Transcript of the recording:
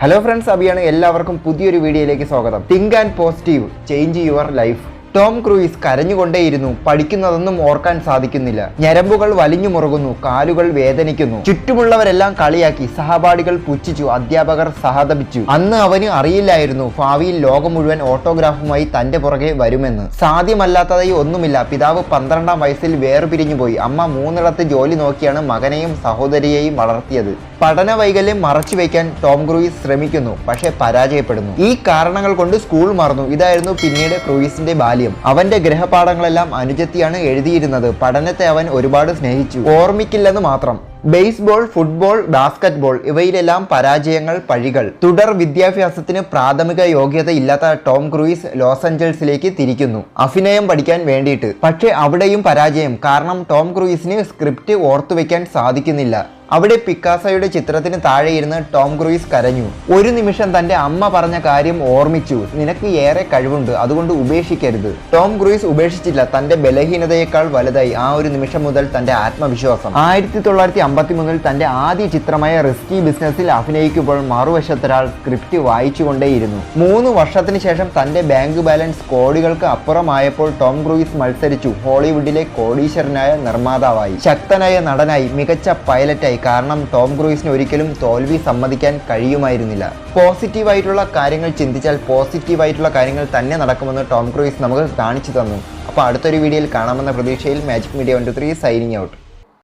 Hello friends, അബിയാണ്. എല്ലാവർക്കും പുതിയൊരു വീഡിയോയിലേക്ക് സ്വാഗതം. Think and positive, change your life. Tom Cruise കരഞ്ഞുകൊണ്ടേയിരുന്നു. പഠിക്കുന്നതൊന്നും ഓർക്കാൻ സാധിക്കുന്നില്ല. ഞരമ്പുകൾ വലിഞ്ഞു മുറുകുന്നു, കാലുകൾ വേദനിക്കുന്നു. ചുറ്റുമുള്ളവരെല്ലാം കളിയാക്കി, സഹപാഠികൾ പുച്ഛിച്ചു, അധ്യാപകർ സഹതപിച്ചു. അന്ന് അവന് അറിയില്ലായിരുന്നു ഭാവിയിൽ ലോകം മുഴുവൻ ഓട്ടോഗ്രാഫുമായി തന്റെ പുറകെ വരുമെന്ന്. സാധ്യമല്ലാത്തതായി ഒന്നുമില്ല. പിതാവ് 12-ാം വയസ്സിൽ വേർപിരിഞ്ഞു പോയി. അമ്മ 3 ജോലി നോക്കിയാണ് മകനെയും സഹോദരിയെയും വളർത്തിയത്. പഠന വൈകല്യം മറച്ചു വയ്ക്കാൻ ടോം ക്രൂയിസ് ശ്രമിക്കുന്നു, പക്ഷേ പരാജയപ്പെടുന്നു. ഈ കാരണങ്ങൾ കൊണ്ട് സ്കൂൾ മറന്നു. ഇതായിരുന്നു പിന്നീട് ക്രൂയിസിന്റെ ബാല്യം. അവന്റെ ഗൃഹപാഠങ്ങളെല്ലാം അനുജത്തിയാണ് എഴുതിയിരുന്നത്. പഠനത്തെ അവൻ ഒരുപാട് സ്നേഹിച്ചു, ഓർമ്മിക്കില്ലെന്ന് മാത്രം. ബേസ്ബോൾ, ഫുട്ബോൾ, ബാസ്കറ്റ്ബോൾ ഇവയിലെല്ലാം പരാജയങ്ങൾ, പഴികൾ. തുടർ വിദ്യാഭ്യാസത്തിന് പ്രാഥമിക യോഗ്യത ഇല്ലാത്ത ടോം ക്രൂയിസ് ലോസ് ഏഞ്ചൽസിലേക്ക് തിരിക്കുന്നു, അഭിനയം പഠിക്കാൻ വേണ്ടിയിട്ട്. പക്ഷേ അവിടെയും പരാജയം. കാരണം ടോം ക്രൂയിസിന് സ്ക്രിപ്റ്റ് ഓർത്തുവെക്കാൻ സാധിക്കുന്നില്ല. അവിടെ പിക്കാസോയുടെ ചിത്രത്തിന് താഴെയിരുന്ന് ടോം ക്രൂയിസ് കരഞ്ഞു. ഒരു നിമിഷം തന്റെ അമ്മ പറഞ്ഞ കാര്യം ഓർമ്മിച്ചു. നിനക്ക് ഏറെ കഴിവുണ്ട്, അതുകൊണ്ട് ഉപേക്ഷിക്കരുത്. ടോം ക്രൂയിസ് ഉപേക്ഷിച്ചില്ല. തന്റെ ബലഹീനതയേക്കാൾ വലുതായി ആ ഒരു നിമിഷം മുതൽ തന്റെ ആത്മവിശ്വാസം. 1953 തന്റെ ആദ്യ ചിത്രമായ റിസ്കി ബിസിനസ്സിൽ അഭിനയിക്കുമ്പോൾ മറുവശത്തൊരാൾ സ്ക്രിപ്റ്റ് വായിച്ചുകൊണ്ടേയിരുന്നു. 3 വർഷത്തിന് ശേഷം തന്റെ ബാങ്ക് ബാലൻസ് കോടികൾക്ക് അപ്പുറമായപ്പോൾ ടോം ക്രൂയിസ് മത്സരിച്ചു. ഹോളിവുഡിലെ കോടീശ്വരനായ നിർമ്മാതാവായി, ശക്തനായ നടനായി, മികച്ച പൈലറ്റായി. കാരണം ടോം ക്രൂയിസിന് ഒരിക്കലും തോൽവി സമ്മതിക്കാൻ കഴിയുമായിരുന്നില്ല. പോസിറ്റീവായിട്ടുള്ള കാര്യങ്ങൾ ചിന്തിച്ചാൽ പോസിറ്റീവായിട്ടുള്ള കാര്യങ്ങൾ തന്നെ നടക്കുമെന്ന് ടോം ക്രൂയിസ് നമുക്ക് കാണിച്ചു തന്നു. അപ്പോൾ അടുത്തൊരു വീഡിയോയിൽ കാണാമെന്ന പ്രതീക്ഷയിൽ മാജിക് മീഡിയ 123 സൈനിങ് ഔട്ട്.